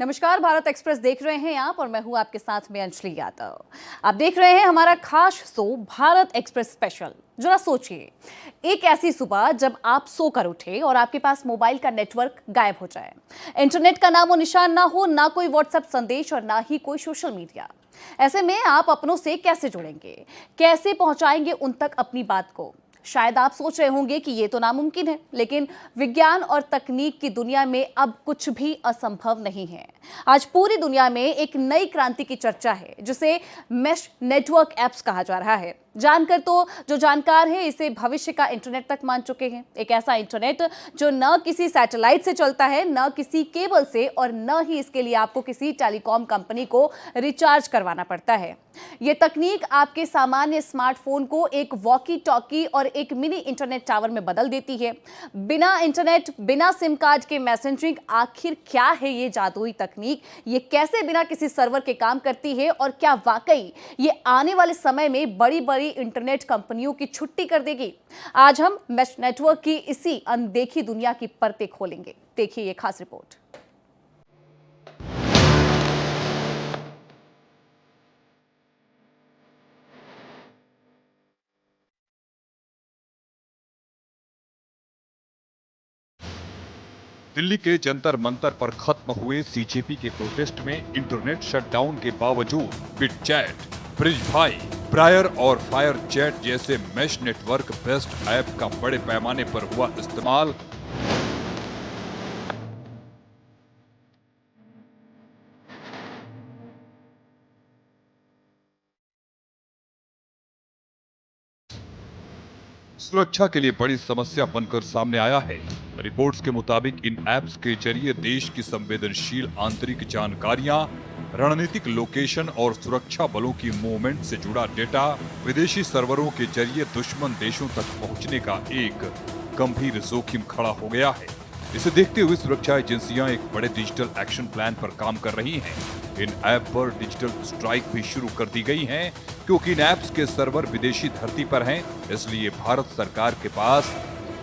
नमस्कार, भारत एक्सप्रेस देख रहे हैं आप और मैं हूं आपके साथ में अंजलि यादव। आप देख रहे हैं हमारा खास शो भारत एक्सप्रेस स्पेशल। जरा सोचिए, एक ऐसी सुबह जब आप सोकर उठे और आपके पास मोबाइल का नेटवर्क गायब हो जाए, इंटरनेट का नामो निशान ना हो, ना कोई व्हाट्सएप संदेश और ना ही कोई सोशल मीडिया। ऐसे में आप अपनों से कैसे जुड़ेंगे, कैसे पहुंचाएंगे उन तक अपनी बात को? शायद आप सोच रहे होंगे कि ये तो नामुमकिन है, लेकिन विज्ञान और तकनीक की दुनिया में अब कुछ भी असंभव नहीं है। आज पूरी दुनिया में एक नई क्रांति की चर्चा है जिसे मेश नेटवर्क एप्स कहा जा रहा है। जानकर तो जो जानकार है इसे भविष्य का इंटरनेट तक मान चुके हैं। एक ऐसा इंटरनेट जो न किसी सैटेलाइट से चलता है, न किसी केबल से, और न ही इसके लिए आपको किसी टेलीकॉम कंपनी को रिचार्ज करवाना पड़ता है। यह तकनीक आपके सामान्य स्मार्टफोन को एक वॉकी टॉकी और एक मिनी इंटरनेट टावर में बदल देती है। बिना इंटरनेट, बिना सिम कार्ड के मैसेजिंग, आखिर क्या है ये जादुई तकनीक? ये कैसे बिना किसी सर्वर के काम करती है और क्या वाकई ये आने वाले समय में बड़ी बड़ी इंटरनेट कंपनियों की छुट्टी कर देगी? आज हम मेश नेटवर्क की इसी अनदेखी दुनिया की परतें खोलेंगे। देखिए ये खास रिपोर्ट। दिल्ली के जंतर मंतर पर खत्म हुए सीजेपी के प्रोटेस्ट में इंटरनेट शटडाउन के बावजूद बिटचैट, ब्रिजभाई, प्रायर और फायर चैट जैसे मेश नेटवर्क बेस्ड ऐप का बड़े पैमाने पर हुआ इस्तेमाल। सुरक्षा के लिए बड़ी समस्या बनकर सामने आया है। रिपोर्ट्स के मुताबिक इन ऐप्स के जरिए देश की संवेदनशील आंतरिक जानकारियां, रणनीतिक लोकेशन और सुरक्षा बलों की मूवमेंट से जुड़ा डेटा विदेशी सर्वरों के जरिए दुश्मन देशों तक पहुंचने का एक गंभीर जोखिम खड़ा हो गया है। इसे देखते हुए सुरक्षा एजेंसियां एक बड़े डिजिटल एक्शन प्लान पर काम कर रही हैं। इन ऐप पर डिजिटल स्ट्राइक भी शुरू कर दी गई हैं, क्योंकि इन ऐप्स के सर्वर विदेशी धरती पर हैं, इसलिए भारत सरकार के पास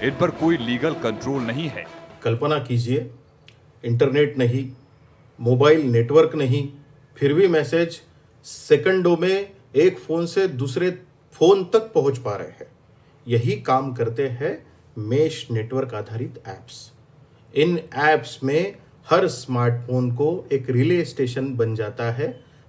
इन पर कोई लीगल कंट्रोल नहीं है। कल्पना कीजिए, इंटरनेट नहीं, मोबाइल नेटवर्क नहीं, फिर भी मैसेज सेकंडों में एक फोन से दूसरे फोन तक पहुंच पा रहे हैं। यही काम करते हैं मेश नेटवर्क आधारित ऐप्स। इन ऐप्स में हर स्मार्टफोन को एक रिले स्टेशन बन जाता है।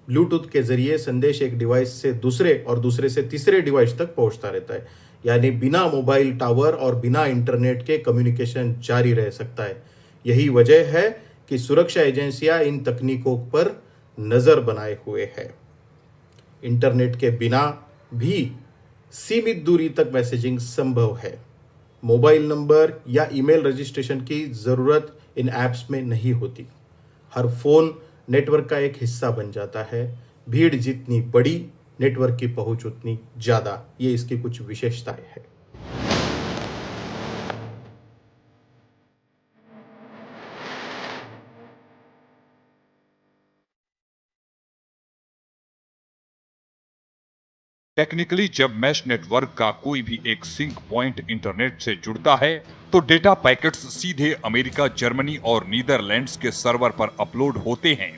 ब्लूटूथ के जरिए संदेश एक डिवाइस से दूसरे और दूसरे से तीसरे डिवाइस तक पहुंचता रहता है, यानी बिना मोबाइल टावर और बिना इंटरनेट के कम्युनिकेशन जारी रह सकता है। यही वजह है कि सुरक्षा एजेंसियां इन तकनीकों पर नजर बनाए हुए हैं। इंटरनेट के बिना भी सीमित दूरी तक मैसेजिंग संभव है। मोबाइल नंबर या ईमेल रजिस्ट्रेशन की जरूरत इन ऐप्स में नहीं होती। हर फोन नेटवर्क का एक हिस्सा बन जाता है। भीड़ जितनी बड़ी, नेटवर्क की पहुंच उतनी ज्यादा। ये इसकी कुछ विशेषताएं हैं। टेक्निकली जब मैश नेटवर्क का कोई भी एक सिंक पॉइंट इंटरनेट से जुड़ता है, तो डेटा पैकेट्स सीधे अमेरिका, जर्मनी और नीदरलैंड्स के सर्वर पर अपलोड होते हैं।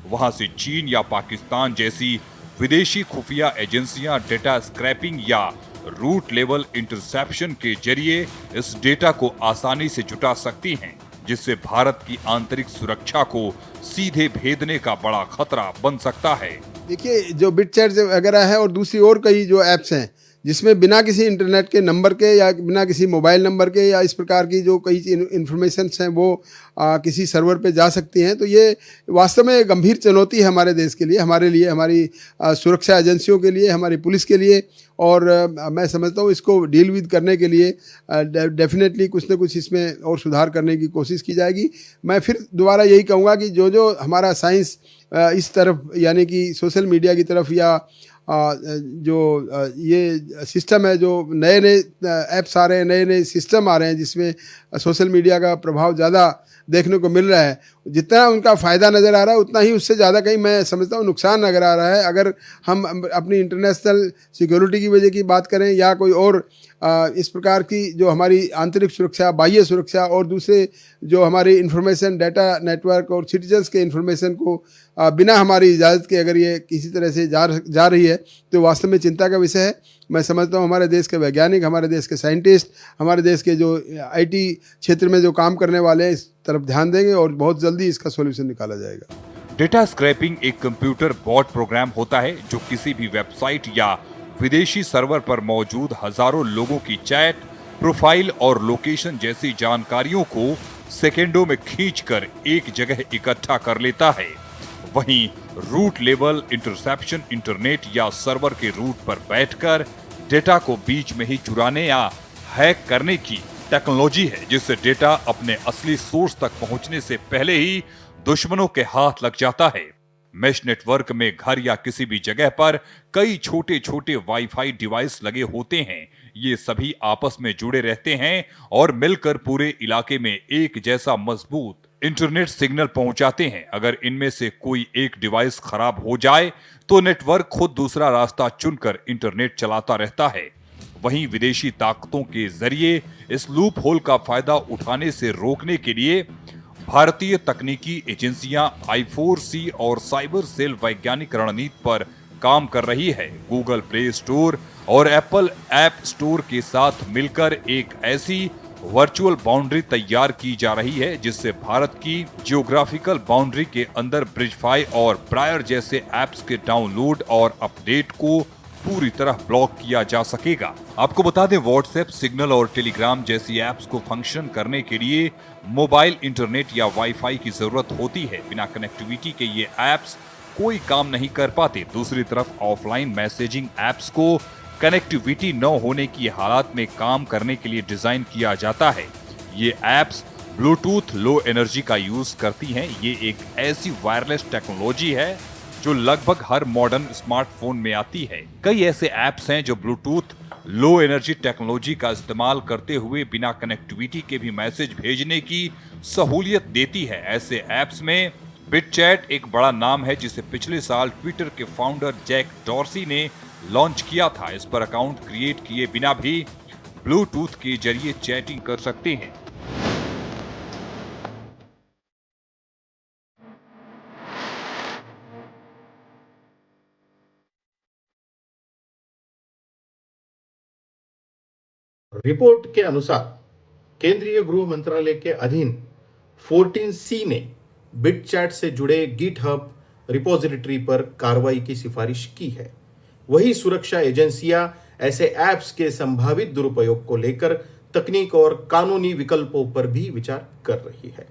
वहां से चीन या पाकिस्तान जैसी विदेशी खुफिया एजेंसियां डेटा स्क्रैपिंग या रूट लेवल इंटरसेप्शन के जरिए इस डेटा को आसानी से जुटा सकती हैं, जिससे भारत की आंतरिक सुरक्षा को सीधे भेदने का बड़ा खतरा बन सकता है। देखिए, जो बिटचैट वगैरह है और दूसरी और कई जो ऐप्स हैं जिसमें बिना किसी इंटरनेट के नंबर के या बिना किसी मोबाइल नंबर के या इस प्रकार की जो कई इन्फॉर्मेशंस हैं वो किसी सर्वर पे जा सकती हैं, तो ये वास्तव में गंभीर चुनौती है हमारे देश के लिए, हमारे लिए, हमारी सुरक्षा एजेंसियों के लिए, हमारी पुलिस के लिए। और मैं समझता हूँ इसको डील विद करने के लिए डेफिनेटली कुछ ना कुछ इसमें और सुधार करने की कोशिश की जाएगी। मैं फिर दोबारा यही कहूँगा कि जो हमारा साइंस इस तरफ, यानी कि सोशल मीडिया की तरफ, या जो ये सिस्टम है, जो नए नए ऐप्स आ रहे हैं, नए नए सिस्टम आ रहे हैं जिसमें सोशल मीडिया का प्रभाव ज़्यादा देखने को मिल रहा है, जितना उनका फ़ायदा नज़र आ रहा है उतना ही उससे ज़्यादा कहीं मैं समझता हूँ नुकसान नज़र आ रहा है। अगर हम अपनी इंटरनेशनल सिक्योरिटी की वजह की बात करें या कोई और इस प्रकार की जो हमारी आंतरिक सुरक्षा, बाह्य सुरक्षा और दूसरे जो हमारी इंफॉर्मेशन डाटा नेटवर्क और सिटीजन्स के इंफॉर्मेशन को बिना हमारी इजाज़त के अगर ये किसी तरह से जा रही है तो वास्तव में चिंता का विषय है। मैं समझता हूँ हमारे देश के वैज्ञानिक, हमारे देश के साइंटिस्ट, हमारे देश के जो IT क्षेत्र में जो काम करने वाले हैं इस तरफ ध्यान देंगे और बहुत जल्दी इसका सॉल्यूशन निकाला जाएगा। डेटा स्क्रैपिंग एक कंप्यूटर बॉट प्रोग्राम होता है जो किसी भी वेबसाइट या विदेशी सर्वर पर मौजूद हजारों लोगों की चैट, प्रोफाइल और लोकेशन जैसी जानकारियों को सेकेंडों में खींचकर एक जगह इकट्ठा कर लेता है। वहीं रूट लेवल इंटरसेप्शन इंटरनेट या सर्वर के रूट पर बैठकर डेटा को बीच में ही चुराने या हैक करने की टेक्नोलॉजी है, जिससे डेटा अपने असली सोर्स तक पहुंचने से पहले ही दुश्मनों के हाथ लग जाता है। मेश नेटवर्क में घर या किसी भी जगह पर कई छोटे छोटे वाईफाई डिवाइस लगे होते हैं। ये सभी आपस में जुड़े रहते हैं और मिलकर पूरे इलाके में एक जैसा मजबूत इंटरनेट सिग्नल पहुंचाते हैं। अगर इनमें से कोई एक डिवाइस खराब हो जाए तो नेटवर्क खुद दूसरा रास्ता चुनकर इंटरनेट चलाता रहता है। वहीं विदेशी ताकतों के जरिए इस लूप होल का फायदा उठाने से रोकने के लिए भारतीय तकनीकी एजेंसियां I4C और साइबर सेल वैज्ञानिक रणनीति पर काम कर रही है। गूगल प्ले स्टोर और एप्पल ऐप स्टोर के साथ मिलकर एक ऐसी वर्चुअल बाउंड्री तैयार की जा रही है जिससे भारत की जियोग्राफिकल बाउंड्री के अंदर ब्रिजफाई और प्रायर जैसे ऐप्स के डाउनलोड और अपडेट को पूरी तरह ब्लॉक किया जा सकेगा। आपको बता दें, व्हाट्सएप, सिग्नल और टेलीग्राम जैसी ऐप्स को फंक्शन करने के लिए मोबाइल इंटरनेट या वाईफाई की जरूरत होती है। बिना कनेक्टिविटी के ये ऐप्स कोई काम नहीं कर पाते। दूसरी तरफ ऑफलाइन मैसेजिंग ऐप्स को कनेक्टिविटी न होने की हालात में काम करने के लिए डिजाइन किया जाता है। ये ऐप्स ब्लूटूथ लो एनर्जी का यूज करती हैं। ये एक ऐसी वायरलेस टेक्नोलॉजी है जो लगभग हर मॉडर्न स्मार्टफोन में आती है। कई ऐसे ऐप्स हैं जो ब्लूटूथ लो एनर्जी टेक्नोलॉजी का इस्तेमाल करते हुए बिना कनेक्टिविटी के भी मैसेज भेजने की सहूलियत देती है। ऐसे ऐप्स में बिटचैट एक बड़ा नाम है, जिसे पिछले साल ट्विटर के फाउंडर जैक डॉर्सी ने लॉन्च किया था। इस पर अकाउंट क्रिएट किए बिना भी ब्लूटूथ के जरिए चैटिंग कर सकते हैं। रिपोर्ट के अनुसार केंद्रीय गृह मंत्रालय के अधीन 14C ने बिटचैट से जुड़े गिटहब रिपोजिटरी पर कार्रवाई की सिफारिश की है। वही सुरक्षा एजेंसियां ऐसे ऐप्स के संभावित दुरुपयोग को लेकर तकनीक और कानूनी विकल्पों पर भी विचार कर रही है।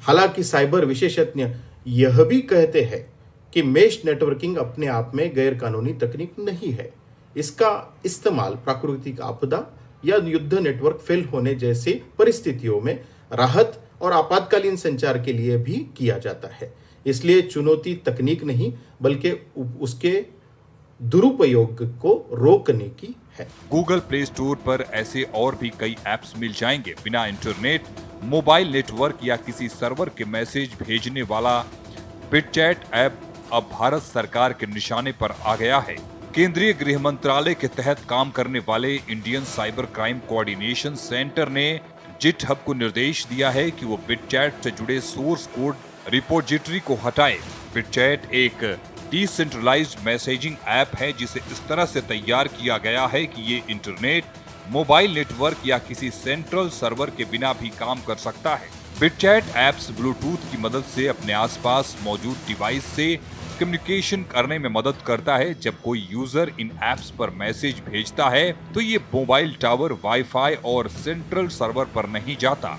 हालांकि साइबर विशेषज्ञ यह भी कहते हैं कि मेश नेटवर्किंग अपने आप में गैर कानूनी तकनीक नहीं है। इसका इस्तेमाल प्राकृतिक आपदा या युद्ध नेटवर्क फेल होने जैसी परिस्थितियों में राहत और आपातकालीन संचार के लिए भी किया जाता है। इसलिए चुनौती तकनीक नहीं बल्कि उसके दुरुपयोग को रोकने की है। गूगल प्ले स्टोर पर ऐसे और भी कई ऐप्स मिल जाएंगे। बिना इंटरनेट, मोबाइल नेटवर्क या किसी सर्वर के मैसेज भेजने वाला बिटचैट ऐप अब भारत सरकार के निशाने पर आ गया है। केंद्रीय गृह मंत्रालय के तहत काम करने वाले Indian cyber crime coordination centre ने गिटहब को निर्देश दिया है कि वो बिटचैट से जुड़े सोर्स कोड रिपोजिटरी को हटाए। बिटचैट एक डिसेंट्रलाइज्ड मैसेजिंग ऐप है जिसे इस तरह से तैयार किया गया है कि ये इंटरनेट, मोबाइल नेटवर्क या किसी सेंट्रल सर्वर के बिना भी काम कर सकता है। बिटचैट ऐप्स ब्लूटूथ की मदद से अपने आसपास मौजूद डिवाइस से कम्युनिकेशन करने में मदद करता है। जब कोई यूजर इन ऐप्स पर मैसेज भेजता है तो ये मोबाइल टावर, वाईफाई और सेंट्रल सर्वर पर नहीं जाता।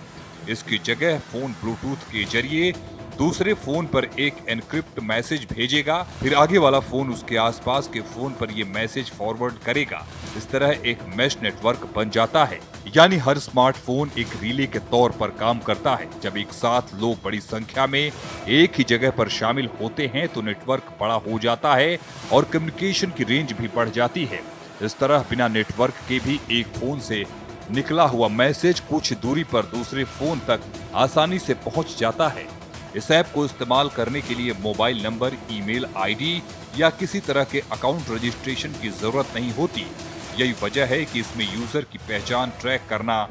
इसकी जगह फोन ब्लूटूथ के जरिए दूसरे फोन पर एक एनक्रिप्ट मैसेज भेजेगा, फिर आगे वाला फोन उसके आसपास के फोन पर यह मैसेज फॉरवर्ड करेगा। इस तरह एक मैश नेटवर्क बन जाता है, यानी हर स्मार्टफोन एक रिले के तौर पर काम करता है। जब एक साथ लोग बड़ी संख्या में एक ही जगह पर शामिल होते हैं तो नेटवर्क बड़ा हो जाता है और कम्युनिकेशन की रेंज भी बढ़ जाती है। इस तरह बिना नेटवर्क के भी एक फोन से निकला हुआ मैसेज कुछ दूरी पर दूसरे फोन तक आसानी से पहुंच जाता है। इस ऐप को इस्तेमाल करने के लिए मोबाइल नंबर, ईमेल आईडी या किसी तरह के अकाउंट रजिस्ट्रेशन की जरूरत नहीं होती। यही वजह है कि इसमें यूजर की पहचान ट्रैक करना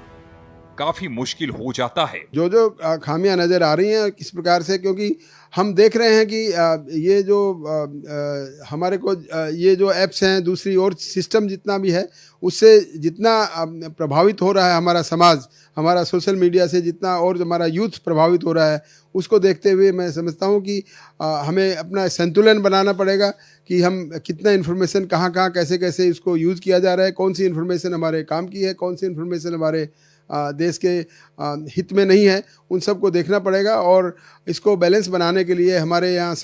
काफी मुश्किल हो जाता है। जो खामियां नज़र आ रही हैं किस प्रकार से, क्योंकि हम देख रहे हैं कि ये जो हमारे को ये जो ऐप्स हैं, दूसरी और सिस्टम जितना भी है उससे जितना प्रभावित हो रहा है हमारा समाज, हमारा सोशल मीडिया से जितना और हमारा यूथ प्रभावित हो रहा है, उसको देखते हुए मैं समझता हूँ कि हमें अपना संतुलन बनाना पड़ेगा कि हम कितना इन्फॉर्मेशन कहाँ कहाँ कैसे कैसे इसको यूज़ किया जा रहा है, कौन सी इन्फॉर्मेशन हमारे काम की है, कौन सी इन्फॉर्मेशन हमारे देश के हित में नहीं है, उन सब को देखना पड़ेगा। और इसको बैलेंस बनाने के लिए हमारे यहाँ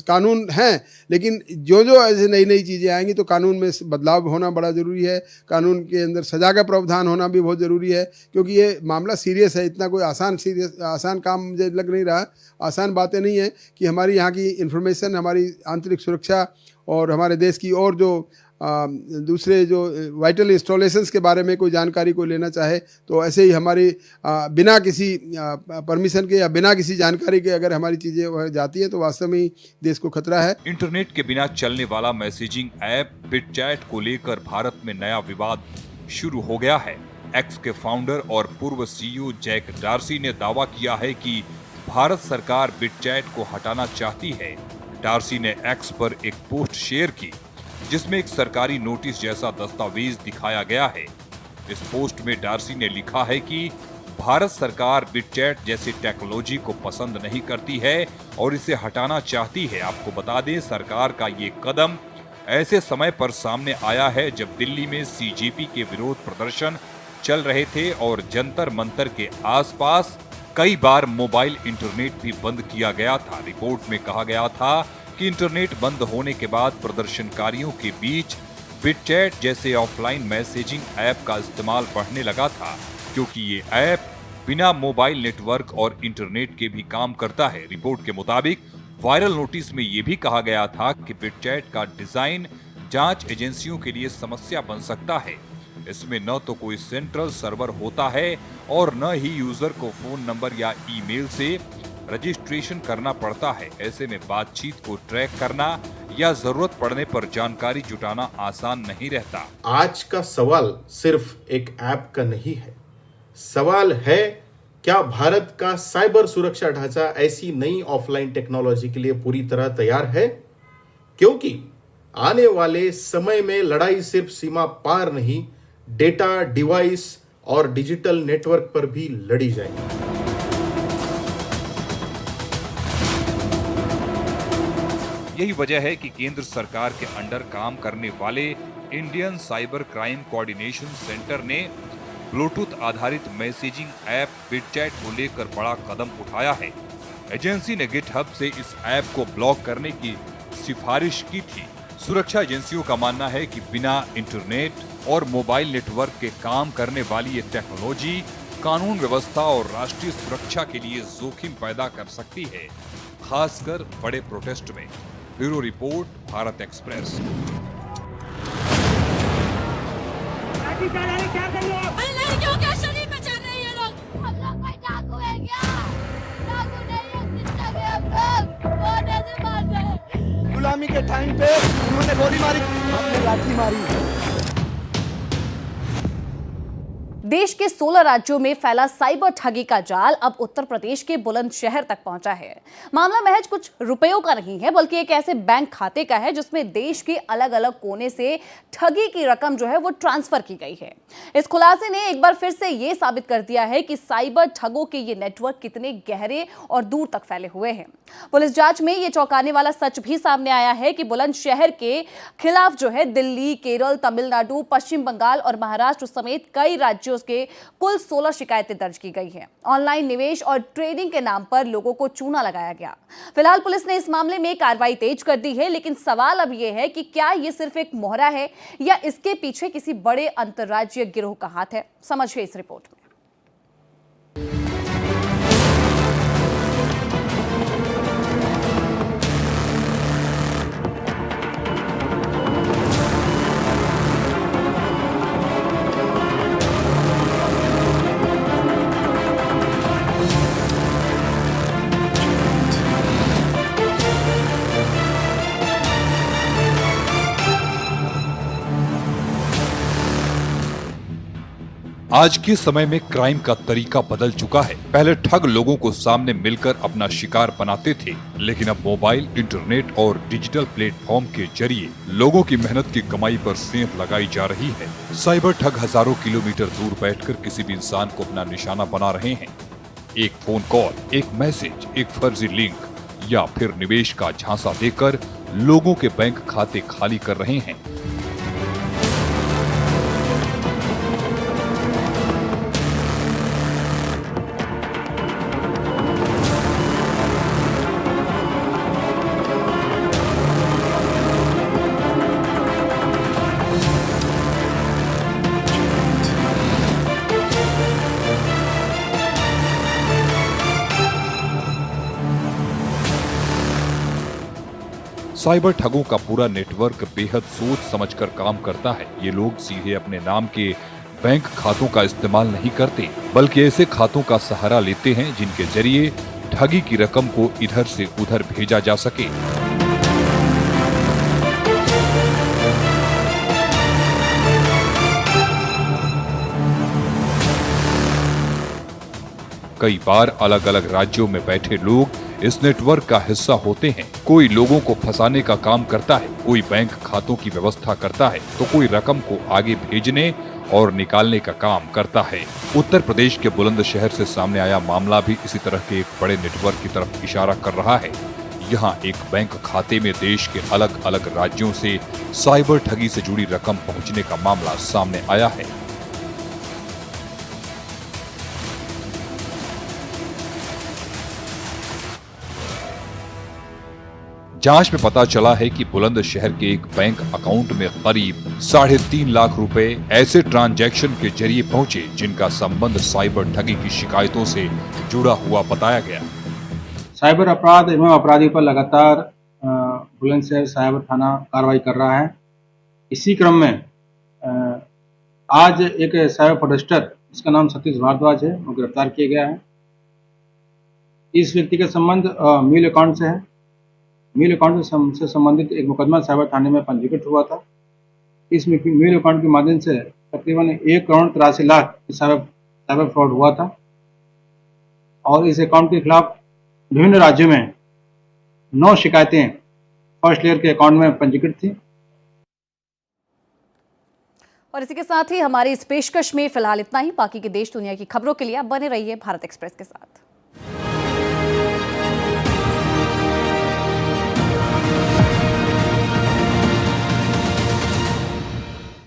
कानून हैं, लेकिन जो ऐसे नई नई चीज़ें आएंगी तो कानून में बदलाव होना बड़ा ज़रूरी है। कानून के अंदर सजा का प्रावधान होना भी बहुत ज़रूरी है, क्योंकि ये मामला सीरियस है। इतना कोई आसान काम मुझे लग नहीं रहा, आसान बातें नहीं है कि हमारी यहाँ की इन्फॉर्मेशन, हमारी आंतरिक सुरक्षा और हमारे देश की और जो दूसरे जो वाइटल इंस्टॉलेशंस के बारे में कोई जानकारी कोई लेना चाहे तो ऐसे ही हमारी बिना किसी परमिशन के या बिना किसी जानकारी के अगर हमारी चीज़ें जाती हैं तो वास्तव में ही देश को खतरा है। इंटरनेट के बिना चलने वाला मैसेजिंग ऐप बिटचैट को लेकर भारत में नया विवाद शुरू हो गया है। एक्स के फाउंडर और पूर्व सीईओ जैक डार्सी ने दावा किया है कि भारत सरकार बिटचैट को हटाना चाहती है। डार्सी ने एक्स पर एक पोस्ट शेयर की जिसमें एक सरकारी नोटिस जैसा दस्तावेज दिखाया गया है। इस पोस्ट में डार्सी ने लिखा है कि भारत सरकार बिटचैट जैसी टेक्नोलॉजी को पसंद नहीं करती है और इसे हटाना चाहती है। आपको बता दें, सरकार का ये कदम ऐसे समय पर सामने आया है जब दिल्ली में सीजेपी के विरोध प्रदर्शन चल रहे थे और जंतर मंतर के आसपास कई बार मोबाइल इंटरनेट भी बंद किया गया था। रिपोर्ट में कहा गया था कि इंटरनेट बंद होने के बाद प्रदर्शनकारियों के बीच बिटचैट जैसे ऑफलाइन मैसेजिंग ऐप का इस्तेमाल बढ़ने लगा था, क्योंकि ये ऐप बिना मोबाइल नेटवर्क और इंटरनेट के भी काम करता है। रिपोर्ट के मुताबिक वायरल नोटिस में ये भी कहा गया था कि बिटचैट का डिजाइन जांच एजेंसियों के लिए समस्या बन सकता है। इसमें न तो कोई सेंट्रल सर्वर होता है और न ही यूजर को फोन नंबर या ईमेल से रजिस्ट्रेशन करना पड़ता है। ऐसे में बातचीत को ट्रैक करना या जरूरत पड़ने पर जानकारी जुटाना आसान नहीं रहता। आज का सवाल सिर्फ एक ऐप का नहीं है, सवाल है क्या भारत का साइबर सुरक्षा ढांचा ऐसी नई ऑफलाइन टेक्नोलॉजी के लिए पूरी तरह तैयार है? क्योंकि आने वाले समय में लड़ाई सिर्फ सीमा पार नहीं, डेटा, डिवाइस और डिजिटल नेटवर्क पर भी लड़ी जाएगी। यही वजह है कि केंद्र सरकार के अंडर काम करने वाले Indian cyber crime coordination centre ने ब्लूटूथ आधारित मैसेजिंग ऐप बिटचैट को लेकर बड़ा कदम उठाया है। एजेंसी ने गिटहब से इस ऐप को ब्लॉक करने की सिफारिश की थी। सुरक्षा एजेंसियों का मानना है कि बिना इंटरनेट और मोबाइल नेटवर्क के काम करने वाली ये टेक्नोलॉजी कानून व्यवस्था और राष्ट्रीय सुरक्षा के लिए जोखिम पैदा कर सकती है, खासकर बड़े प्रोटेस्ट में। Bureau report, Bharat express. लड़कियों का शरीर बचा रहे हैं ये लोग। हम लोग कोई डाकू है क्या? डाकू नहीं है, सिस्टम है हम लोग। कौन ऐसे मारते हैं? गुलामी के टाइम पे उन्होंने गोली मारी, हमने लाठी मारी। देश के 16 राज्यों में फैला साइबर ठगी का जाल अब उत्तर प्रदेश के बुलंदशहर तक पहुंचा है। मामला महज कुछ रुपयों का नहीं है, बल्कि एक ऐसे बैंक खाते का है जिसमें देश के अलग अलग कोने से ठगी की रकम जो है वो ट्रांसफर की गई है। इस खुलासे ने एक बार फिर से ये साबित कर दिया है कि साइबर ठगों के ये नेटवर्क कितने गहरे और दूर तक फैले हुए हैं। पुलिस जांच में ये चौंकाने वाला सच भी सामने आया है कि बुलंदशहर के खिलाफ जो है दिल्ली, केरल, तमिलनाडु, पश्चिम बंगाल और महाराष्ट्र समेत कई राज्यों के कुल 16 शिकायतें दर्ज की गई हैं। ऑनलाइन निवेश और ट्रेडिंग के नाम पर लोगों को चूना लगाया गया। फिलहाल पुलिस ने इस मामले में कार्रवाई तेज कर दी है, लेकिन सवाल अब यह है कि क्या यह सिर्फ एक मोहरा है या इसके पीछे किसी बड़े अंतर्राज्यीय गिरोह का हाथ है? समझिए इस रिपोर्ट में। आज के समय में क्राइम का तरीका बदल चुका है। पहले ठग लोगों को सामने मिलकर अपना शिकार बनाते थे, लेकिन अब मोबाइल, इंटरनेट और डिजिटल प्लेटफॉर्म के जरिए लोगों की मेहनत की कमाई पर सेंध लगाई जा रही है। साइबर ठग हजारों किलोमीटर दूर बैठकर किसी भी इंसान को अपना निशाना बना रहे हैं। एक फोन कॉल, एक मैसेज, एक फर्जी लिंक या फिर निवेश का झांसा देकर लोगों के बैंक खाते खाली कर रहे हैं। साइबर ठगों का पूरा नेटवर्क बेहद सोच समझकर काम करता है। ये लोग सीधे अपने नाम के बैंक खातों का इस्तेमाल नहीं करते, बल्कि ऐसे खातों का सहारा लेते हैं जिनके जरिए ठगी की रकम को इधर से उधर भेजा जा सके। कई बार अलग अलग राज्यों में बैठे लोग इस नेटवर्क का हिस्सा होते हैं। कोई लोगों को फंसाने का काम करता है, कोई बैंक खातों की व्यवस्था करता है, तो कोई रकम को आगे भेजने और निकालने का काम करता है। उत्तर प्रदेश के बुलंदशहर से सामने आया मामला भी इसी तरह के एक बड़े नेटवर्क की तरफ इशारा कर रहा है। यहाँ एक बैंक खाते में देश के अलग अलग राज्यों से साइबर ठगी से जुड़ी रकम पहुँचने का मामला सामने आया है। जांच में पता चला है कि बुलंदशहर के एक बैंक अकाउंट में करीब 3.5 लाख रुपए ऐसे ट्रांजैक्शन के जरिए पहुंचे जिनका संबंध साइबर ठगी की शिकायतों से जुड़ा हुआ बताया गया। साइबर अपराध एवं अपराधियों पर लगातार बुलंदशहर साइबर थाना कार्रवाई कर रहा है। इसी क्रम में आज एक साइबर फ्रॉडस्टर, इसका नाम सतीश भारद्वाज है, वो गिरफ्तार किया गया है। इस व्यक्ति का संबंध मील अकाउंट से है। मील अकाउंट से संबंधित एक मुकदमा साइबर थाने में पंजीकृत हुआ था। इस मील अकाउंट के माध्यम से तकरीबन 1,83,00,000 साइबर फ्रॉड हुआ था और इस अकाउंट के खिलाफ विभिन्न राज्यों में 9 शिकायतें फर्स्ट लेयर के अकाउंट में पंजीकृत थी। और इसी के साथ ही हमारी इस पेशकश में फिलहाल इतना ही। बाकी के देश दुनिया की खबरों के लिए आप बने रहिए भारत एक्सप्रेस के साथ।